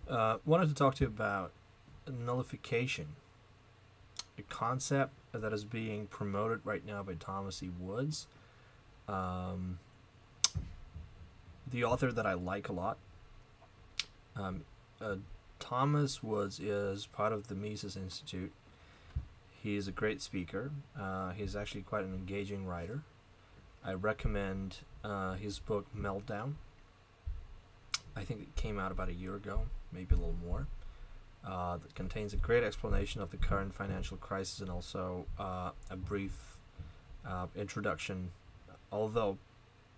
Wanted to talk to you about nullification, a concept that is being promoted right now by Thomas E. Woods, um, the author that I like a lot. Um, uh, Thomas Woods is part of the Mises Institute. He's a great speaker. He's actually quite an engaging writer. I recommend his book Meltdown. I think it came out about a year ago, maybe a little more. That contains a great explanation of the current financial crisis and also a brief introduction, although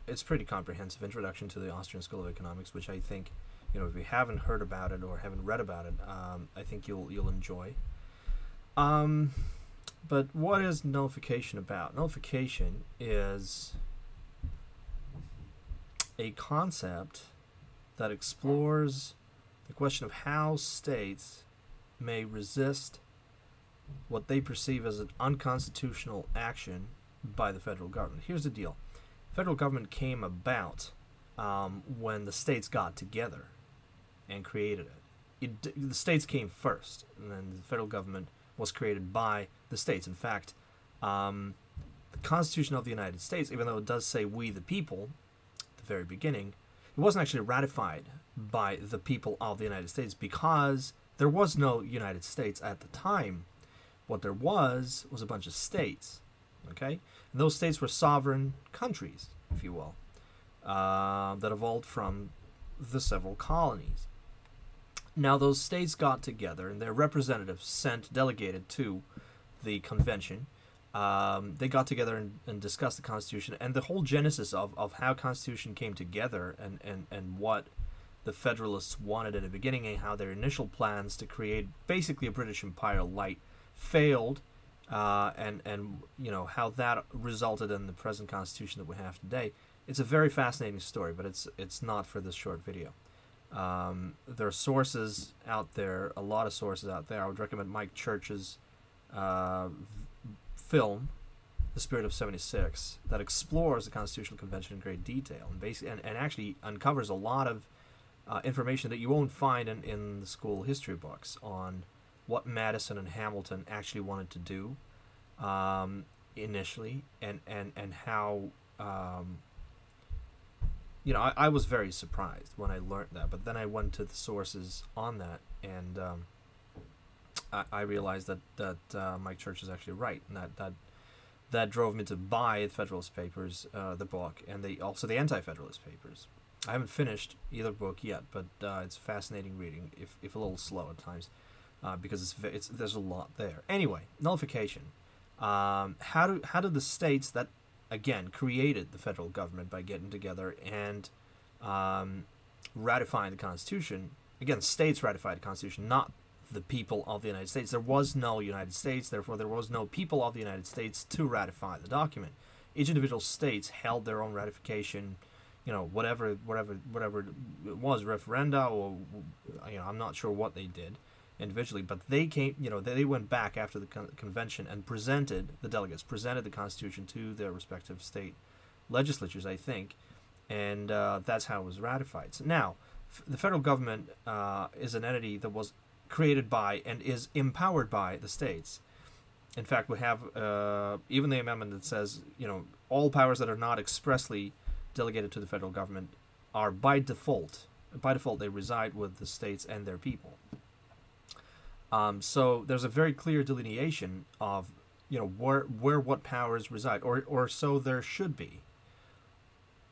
it's pretty comprehensive introduction to the Austrian School of Economics, which I think, if you haven't heard about it or haven't read about it, I think you'll enjoy. But what is nullification about? Nullification is a concept that explores the question of how states may resist what they perceive as an unconstitutional action by the federal government. Here's the deal. Federal government came about when the states got together and created it. The states came first, and then the federal government was created by the states. In fact, the Constitution of the United States, even though it does say "we the people" at the very beginning, it wasn't actually ratified by the people of the United States because there was no United States at the time. What there was a bunch of states, okay? And those states were sovereign countries, if you will, that evolved from the several colonies. Now, those states got together and their representatives delegated to the convention. They got together and discussed the Constitution, and the whole genesis of how Constitution came together and what the Federalists wanted in the beginning and how their initial plans to create basically a British Empire light failed, and how that resulted in the present Constitution that we have today. It's a very fascinating story, but it's not for this short video. There are sources out there, a lot of sources out there. I would recommend Mike Church's film, The Spirit of 76, that explores the Constitutional Convention in great detail and actually uncovers a lot of information that you won't find in the school history books on what Madison and Hamilton actually wanted to do initially, and how I was very surprised when I learned that, but then I went to the sources on that, and I realized that Mike Church is actually right, and that drove me to buy the Federalist Papers, the book, and also the Anti-Federalist Papers. I haven't finished either book yet, but it's fascinating reading, if a little slow at times, because there's a lot there. Anyway, nullification. How do the states that again created the federal government by getting together and ratifying the Constitution? Again, states ratified the Constitution, not the people of the United States. There was no United States, therefore there was no people of the United States to ratify the document. Each individual states held their own ratification, whatever it was, referenda, or I'm not sure what they did individually, but they came, they went back after the convention and presented the Constitution to their respective state legislatures, I think, and that's how it was ratified. So now, the federal government is an entity that was created by and is empowered by the states. In fact, we have even the amendment that says, all powers that are not expressly delegated to the federal government are by default they reside with the states and their people. So there's a very clear delineation of where what powers reside, or so there should be.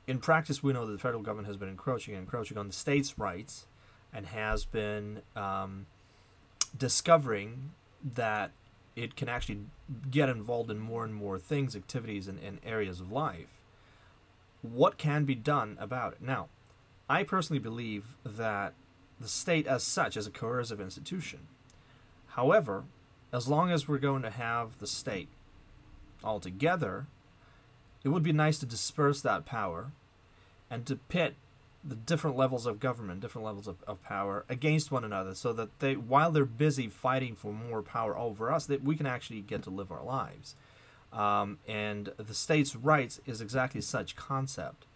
In practice, we know that the federal government has been encroaching on the states' rights, and has been discovering that it can actually get involved in more and more things, activities, and areas of life. What can be done about it? Now, I personally believe that the state as such is a coercive institution. However, as long as we're going to have the state all together, it would be nice to disperse that power and to pit the different levels of government, different levels of power against one another, so that while they're busy fighting for more power over us, that we can actually get to live our lives. And the states' rights is exactly such concept.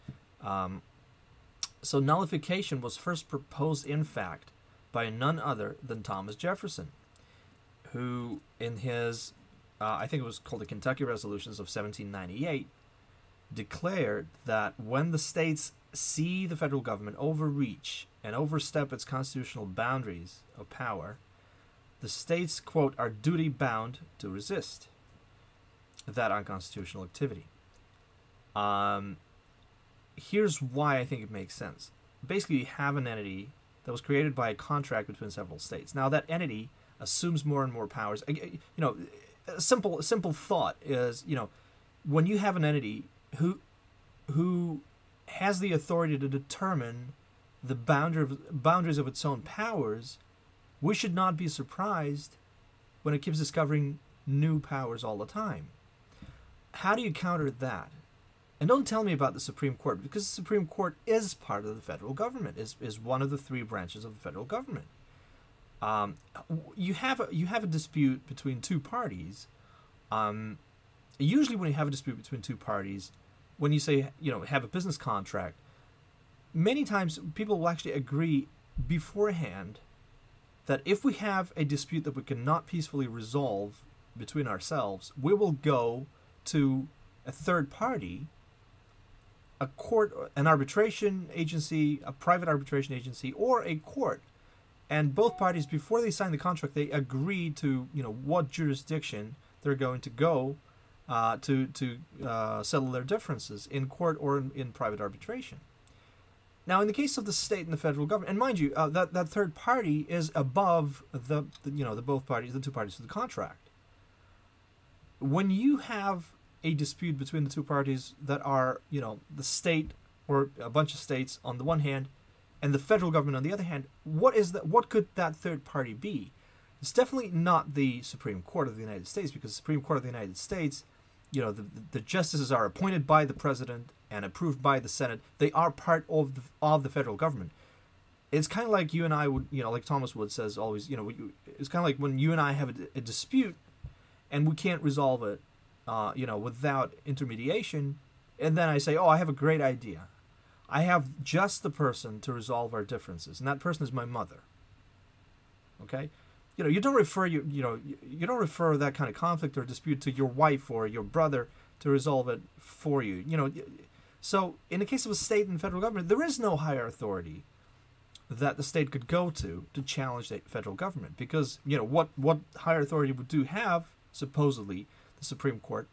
So nullification was first proposed, in fact, by none other than Thomas Jefferson, who in his, I think it was called the Kentucky Resolutions of 1798, declared that when the states see the federal government overreach and overstep its constitutional boundaries of power, the states, quote, are duty bound to resist that unconstitutional activity. Here's why I think it makes sense. Basically, you have an entity that was created by a contract between several states. Now, that entity assumes more and more powers. You know, a simple thought is, you know, when you have an entity who has the authority to determine the boundaries of its own powers, we should not be surprised when it keeps discovering new powers all the time. How do you counter that? And don't tell me about the Supreme Court, because the Supreme Court is part of the federal government, is one of the three branches of the federal government. You have a dispute between two parties. Usually when you have a dispute between two parties, when you say, you know, have a business contract, many times people will actually agree beforehand that if we have a dispute that we cannot peacefully resolve between ourselves, we will go to a third party, a court, an arbitration agency, a private arbitration agency, or a court. And both parties, before they sign the contract, they agree to, you know, what jurisdiction they're going to go to settle their differences in court or in private arbitration. Now, in the case of the state and the federal government, and mind you, that third party is above the two parties to the contract. When you have a dispute between the two parties that are, you know, the state or a bunch of states on the one hand, and the federal government on the other hand, what could that third party be? It's definitely not the Supreme Court of the United States, because the Supreme Court of the United States, you know, the justices are appointed by the president and approved by the Senate. They are part of the federal government. It's kind of like you and I would, you know, like Thomas Wood says always, you know, it's kind of like when you and I have a dispute and we can't resolve it, you know, without intermediation, and then I say, oh, I have a great idea. I have just the person to resolve our differences, and that person is my mother. Okay? You know, you don't refer that kind of conflict or dispute to your wife or your brother to resolve it for you. You know, so in the case of a state and federal government, there is no higher authority that the state could go to challenge the federal government, because, you know, what higher authority would do have, supposedly, the Supreme Court,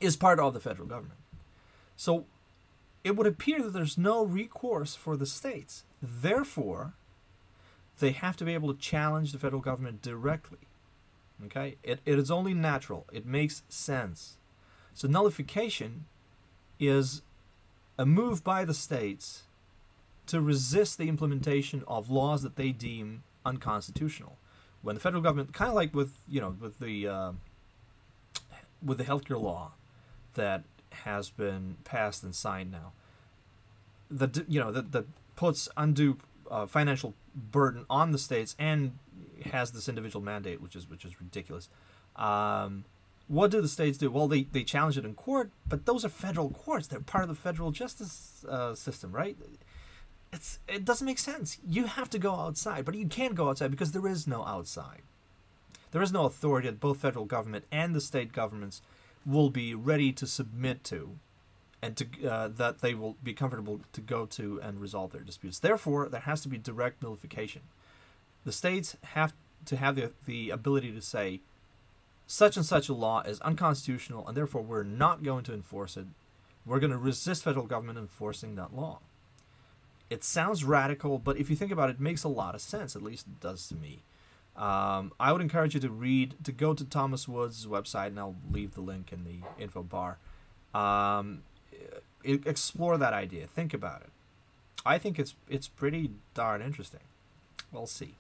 is part of the federal government. So it would appear that there's no recourse for the states. Therefore, they have to be able to challenge the federal government directly. Okay? It is only natural. It makes sense. So nullification is a move by the states to resist the implementation of laws that they deem unconstitutional. When the federal government, kind of like with the healthcare law that has been passed and signed now, that puts undue financial burden on the states and has this individual mandate, which is ridiculous. What do the states do? Well, they challenge it in court, but those are federal courts. They're part of the federal justice system, right? It doesn't make sense. You have to go outside, but you can't go outside because there is no outside. There is no authority that both federal government and the state governments will be ready to submit to, and to that they will be comfortable to go to and resolve their disputes. Therefore, there has to be direct nullification. The states have to have the ability to say, such and such a law is unconstitutional, and therefore we're not going to enforce it. We're going to resist federal government enforcing that law. It sounds radical, but if you think about it, it makes a lot of sense. At least it does to me. I would encourage you to go to Thomas Wood's website, and I'll leave the link in the info bar. Explore that idea. Think about it. I think it's pretty darn interesting. We'll see.